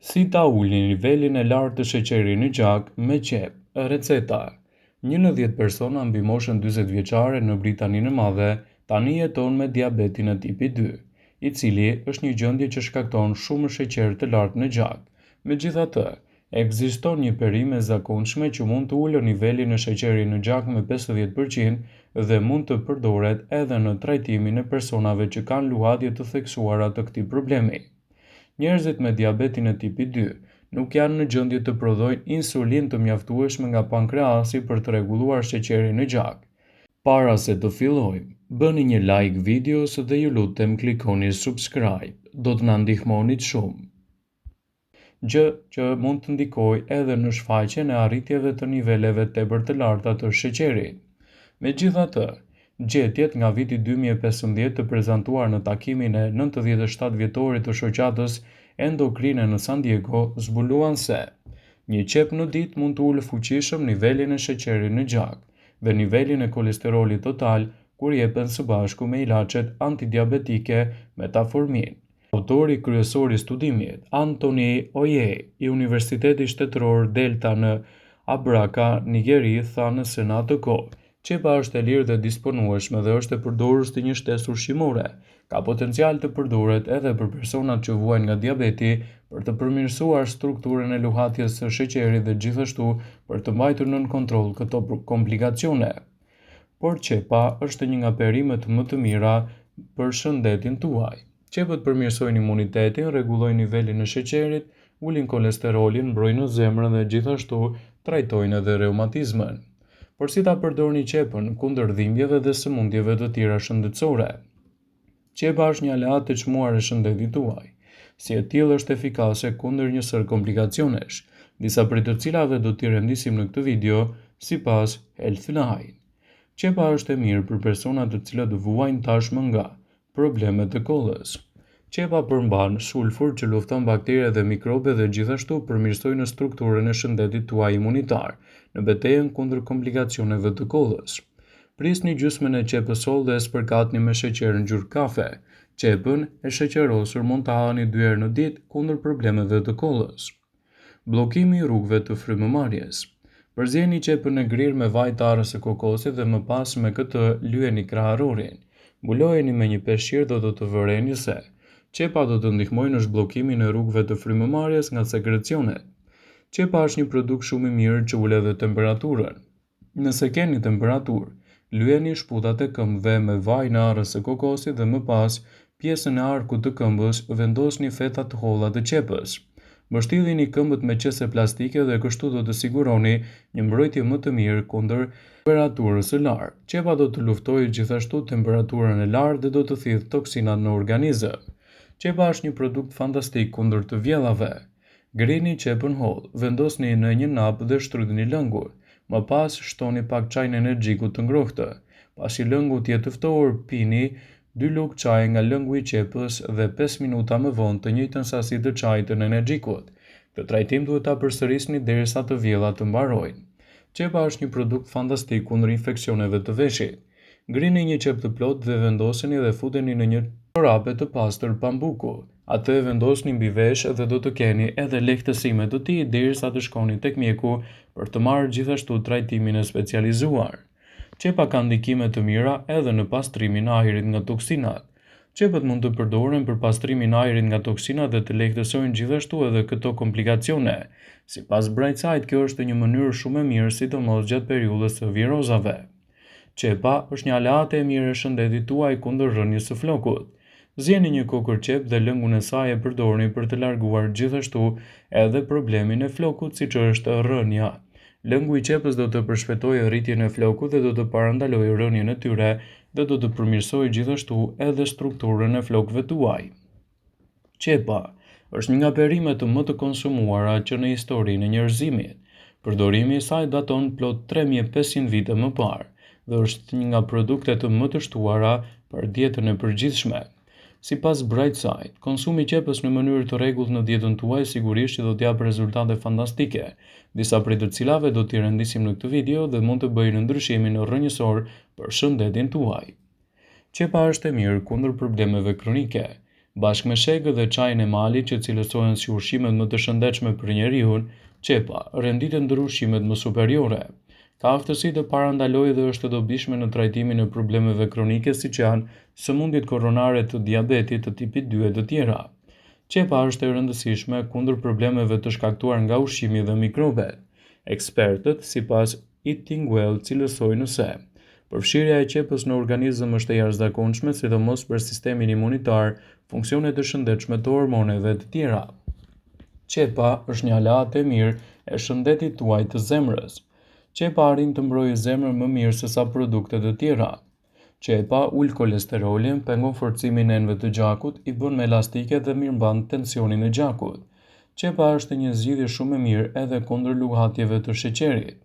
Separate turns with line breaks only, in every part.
Si ta ulni nivelin e lartë të sheqerit në gjak me qep? Receta. Një në 10 persona mbi moshën 40 vjeçare në Britaninë e Madhe tani jeton me diabetin e tipi 2, i cili është një gjendje që shkakton shumë sheqer të lartë në gjak. Megjithatë, ekziston një perim e zakonshme që mund të ulë nivelin e sheqerit në gjak me 50% dhe mund të përdoret edhe në trajtimin e personave që kanë luhatje të theksuara të këtij problemi. Njerëzit me diabetin e tipi 2 nuk janë në gjendje të prodhojnë insulinë të mjaftueshme nga pankreasi për të rregulluar sheqerin në gjak. Para se të fillojmë, bëni një like videos dhe ju lutem klikoni subscribe, do të na ndihmonit shumë. Gjë që mund të ndikojë edhe në shfaqjen e arritjeve të niveleve tepër të larta të sheqerit. Megjithatë, gjetjet nga viti 2015 të prezantuar në takimin e 97 vjetorit të shoqatës endokrine në San Diego zbuluan se një qep në ditë mund të ulë fuqishëm nivelin e sheqerit në gjak dhe nivelin e kolesterolit total kur jepen së bashku me ilaçet antidiabetike metformin. Autori kryesor i studimit, Anthony Oye, i Universitetit Shtetëror Delta në Abraka, Nigeri, tha në Senat të kohë: qepa është e lirë dhe disponueshme dhe është e përdorur si një shtesë ushqimore. Ka potencial të përdoret edhe për personat që vuajnë nga diabeti për të përmirësuar strukturën e luhatjes së sheqerit dhe gjithashtu për të mbajtur nën kontroll këto komplikacione. Por qepa është një nga perimet më të mira për shëndetin tuaj. Qepët përmirësojnë imunitetin, rregullojnë nivelin e sheqerit, ulin kolesterolin, mbrojnë zemrën dhe gjithashtu trajtojnë edhe reumatizmën. Por si ta përdorni qepën kundër dhimbjeve dhe sëmundjeve të tjera shëndetësore? Qepa është një aleat të çmuar e shëndetit tuaj. Si e tillë është efikase kundër një sër komplikacionesh, disa prej të cilave do t'i rendisim në këtë video sipas Healthline. Qepa është e mirë për personat të cilët vuajnë tashmë nga problemet e kollës. Qepa përmban sulfur që lufton bakteriet dhe mikrobet dhe gjithashtu përmirësojnë strukturën e shëndetit tuaj imunitar në betejën kundër komplikacioneve të kollës. Prisni gjysmën e qepës soll dhe e spërkatni me sheqer në gjurmë kafe. Qepën e sheqerosur mund ta hani 2 herë në ditë kundër problemeve të kollës. Bllokimi i rrugëve të frymëmarrjes. Përzieni qepën e grirë me vaj të arës së kokosit dhe më pas me këtë lyeni kraharorin. Mbulojeni me një peshqir dhe do të vëreni se qepa do të ndihmojë në zhbllokimin e rrugëve të frymëmarrjes nga sekrecionet. Qepa është një produkt shumë i mirë që ul edhe temperaturën. Nëse keni temperaturë, lyeni shputat e këmbëve me vaj në arës së kokosit dhe më pas pjesën e arkut të këmbës vendosni feta të holla të qepës. Mbështillini këmbët me qese plastike dhe kështu do të siguroni një mbrojtje më të mirë kundër temperaturës së lartë. Qepa do të luftojë gjithashtu temperaturën e lartë dhe do të thithë toksinat në organizëm. Qepa është një produkt fantastik kundër të vjellave. Grini qepën holl, vendosni në një nap dhe shtrydhni lëngun. Më pas shtoni pak çajin energjiku të ngrohtë. Pasi lëngu të jetë të ftohur, pini 2 lugë çaji nga lëngu i qepës dhe 5 minuta më vonë të njëjtën sasi të çajit të energjikut. Këtë trajtim duhet ta përsërisni derisa të vjellat të mbarojnë. Qepa është një produkt fantastik kundër infeksioneve të veshit. Ngrini një qep të plotë dhe vendoseni dhe futeni në një çorape të pastër pambuku. Atë e vendosni mbi veshë dhe do të keni edhe lehtësime të tij derisa të shkoni tek mjeku për të marrë gjithashtu trajtimin e specializuar. Qepa ka ndikime të mira edhe në pastrimin e ajrit nga toksinat. Qepët mund të përdoren për pastrimin e ajrit nga toksinat dhe të lehtësojnë gjithashtu edhe këto komplikacione. Sipas Brightside, kjo është një mënyrë shumë e mirë sidomos gjatë periudhës së virozave. Qepa është një aleate e mirë e shëndetit tuaj kundër rënies së flokut. Zjeni një kokër qep dhe lëngun e saj e përdorni për të larguar gjithashtu edhe problemin e flokut siç është rënja. Lëngu i qepës do të përshpejtojë rritjen e flokut dhe do të parandalojë rënien e tyre dhe do të përmirësojë gjithashtu edhe strukturën e flokëve tuaj. Qepa është një nga perimet më të konsumuara që në historinë e njerëzimit. Përdorimi i saj daton plot 3500 vite më parë dhe është një nga produktet më të shtuara për dietën e përgjithshme. Sipas Brightside, konsumi i qepës në mënyrë të rregullt në dietën tuaj sigurisht që do të japë rezultate fantastike, disa prej të cilave do t'i rendisim në këtë video dhe mund të bëjnë ndryshimin rrënjësor për shëndetin tuaj. Qepa është e mirë kundër problemeve kronike. Bashkë me shegë dhe çajin e malit që cilësohen si ushqimet më të shëndetshme për njeriun, qepa renditën ndër ushqimet më superiore. Ka aftësi të parandalojë dhe është e dobishme në trajtimin e problemeve kronike siç janë sëmundjet koronare të diabetit të tipit 2 e të tjera. Qepa është e rëndësishme kundër problemeve të shkaktuar nga ushqimi dhe mikrobet. Ekspertët, sipas Eating Well, cilësojnë se përfshirja e qepës në organizëm është e jashtëzakonshme, sidomos për sistemin imunitar, funksione të shëndetshme të hormoneve të tjera. Qepa është një aleat e mirë e shëndetit tuaj të zemrës. Qepa arrin të mbrojë zemrën më mirë se sa produktet e tjera. Qepa ul kolesterolin, pengon forcimin e enëve të gjakut, i bën më elastike dhe mirëmban tensionin e gjakut. Qepa është një zgjidhje shumë e mirë edhe kundër lughatjeve të sheqerit.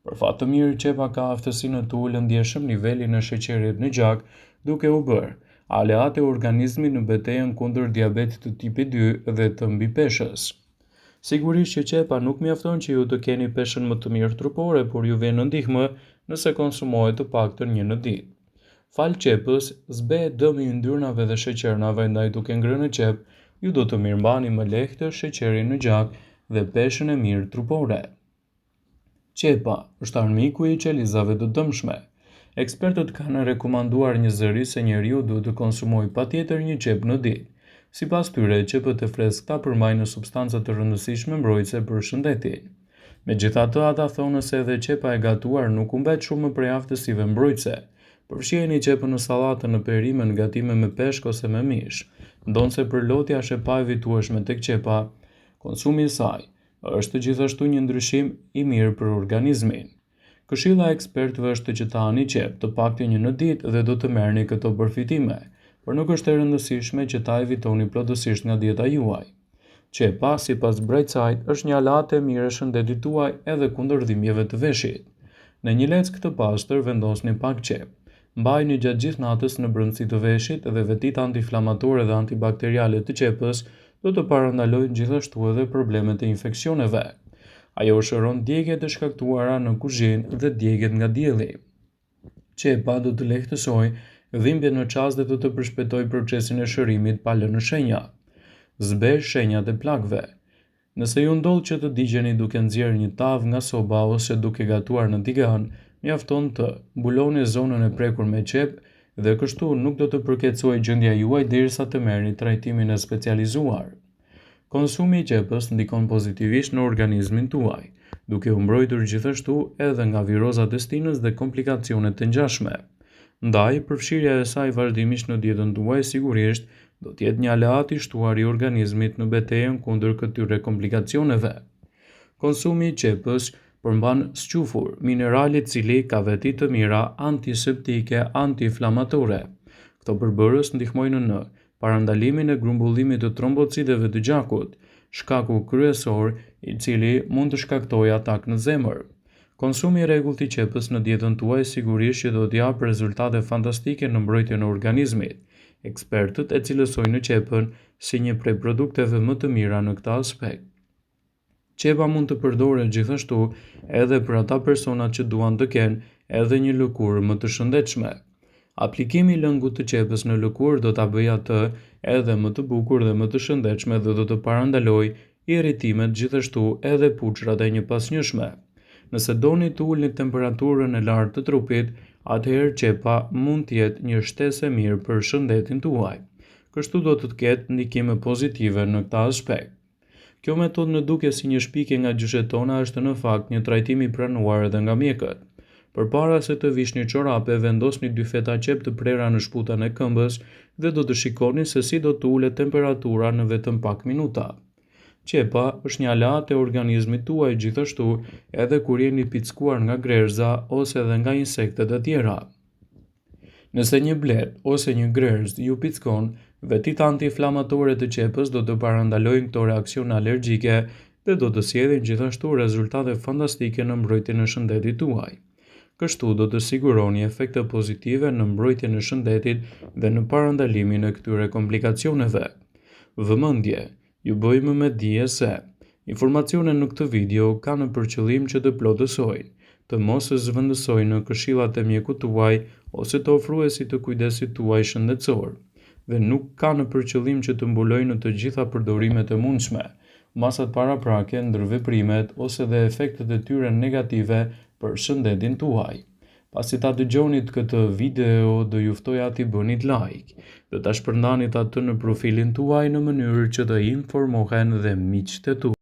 Për fat të mirë, qepa ka aftësinë të ulë ndjeshëm nivelin e sheqerit në gjak, duke u bërë aleat e organizmit në betejën kundër diabetit të tipit 2 dhe të mbipeshës. Sigurisht që qepa nuk mjafton që ju të keni peshën më të mirë trupore, por ju vjen në ndihmë nëse konsumohet të paktën një në ditë. Fal qepës, zbehet dëmi i yndyrnave dhe sheqernave, ndaj duke ngrënë në qep, ju do të mirëmbani më lehtë sheqerin në gjak dhe peshën e mirë trupore. Qepa është armiku i qelizave të dëmshme. Ekspertët kanë rekomanduar një zëri se njeriu duhet të konsumojë patjetër një qep në ditë. Sipas tyre, qepët e freskëta përmbajnë substanca të rëndësishme mbrojtëse për shëndetin. Megjithatë, ata thonë se edhe qepa e gatuar nuk humbet shumë prej aftësive mbrojtëse. Përfshiheni qepën në sallatë, në perime, në gatime me peshk ose me mish. Ndonse përlotja është e paevitueshme tek qepa, konsumi i saj është gjithashtu një ndryshim i mirë për organizmin. Këshilla e ekspertëve është që të hani qep të paktën një në ditë dhe do të merrni këto përfitime, por nuk është e rëndësishme që ta evitoni plotësisht nga dieta juaj. Qepa, sipas Brightside, është një aleat e mirë e shëndetit tuaj edhe kundër dhimbjeve të veshit. Në një leckë të pastër vendosni pak qep. Mbajini gjatë gjithë natës në brendësi të veshit dhe vetit antiinflamatore dhe antibakteriale të qepës do të parandalojnë gjithashtu edhe problemet e infeksioneve. Ajo shëron djegjet e shkaktuara në kuzhinë dhe djegjet nga dielli. Qepa do të lehtësojë dhimbjen në çast dhe do të përshpejtojë procesin e shërimit pa lënë shenja. Zbesh shenjat e plagëve. Nëse ju ndodh që të digjeni duke nxjerrë një tavë nga soba ose duke gatuar në tigan, mjafton të mbuloni zonën e prekur me qep dhe kështu nuk do të përkeçojë gjendja juaj derisa të merrni trajtimin e specializuar. Konsumi i qepës ndikon pozitivisht në organizmin tuaj, duke u mbrojtur gjithashtu edhe nga virozat e stinës dhe komplikacionet të ngjashme. Ndaj, përfshirja e saj vazhdimisht në dietën tuaj sigurisht do të jetë një aleat i shtuar i organizmit në betejën kundër këtyre komplikacioneve. Konsumi i qepës përmban squfur, minerali i cili ka veti të mira antiseptike, antiinflamatore. Këto përbërës ndihmojnë në parandalimin e grumbullimit të trombocideve të gjakut, shkaku kryesor i cili mund të shkaktojë atak në zemër. Konsumi i rregullt i qepës në dietën tuaj sigurisht që do të japë rezultate fantastike në mbrojtjen e organizmit. Ekspertët e cilësojnë qepën si një prej produkteve më të mira në këtë aspekt. Qepa mund të përdoret gjithashtu edhe për ata personat që duan të kenë edhe një lëkurë më të shëndetshme. Aplikimi i lëngut të qepës në lëkurë do ta bëjë atë edhe më të bukur dhe më të shëndetshme dhe do të parandalojë irritimet, gjithashtu edhe puçrat e njëpasnjëshme. Nëse doni të ulni temperaturën e lartë të trupit, atëherë qepa mund të jetë një shtesë e mirë për shëndetin tuaj. Kështu do të ketë ndikime pozitive në këtë aspekt. Kjo metodë në duke si një shpikje nga gjyshet tona është në fakt një trajtim i pranuar edhe nga mjekët. Përpara se të vishni çorape, vendosni 2 feta qep të prera në shputën e këmbës dhe do të shikoni se si do të ulet temperatura në vetëm pak minuta. Qepa është një aleat e organizmit tuaj gjithashtu edhe kur jeni pickuar nga glerza ose edhe nga insektet e tjera. Nëse një blet ose një glerz ju pickon, vetit antiinflamatore të qepës do të parandalojnë këto reaksione alergjike dhe do të sjellin gjithashtu rezultate fantastike në mbrojtjen e shëndetit tuaj. Kështu do të siguroni efekte pozitive në mbrojtjen e shëndetit dhe në parandalimin e këtyre komplikacioneve. Vëmendje, ju bëjmë me dije se informacionet në këtë video kanë për qëllim që të plotësojnë, të mos e zëvendësojnë në këshillat e mjekut tuaj ose të ofruesit të kujdesit tuaj shëndetësor. dhe nuk ka në përqëllim që të mbulojë në të gjitha përdorimet e mundshme, masat paraprake, ndërveprimet ose dhe efektet e tyre negative për shëndetin tuaj. Pasi ta dëgjonit këtë video, do ju ftoja t'i bënit like, do ta shpërndanit atë në profilin tuaj në mënyrë që të informohen dhe miqtë tuaj.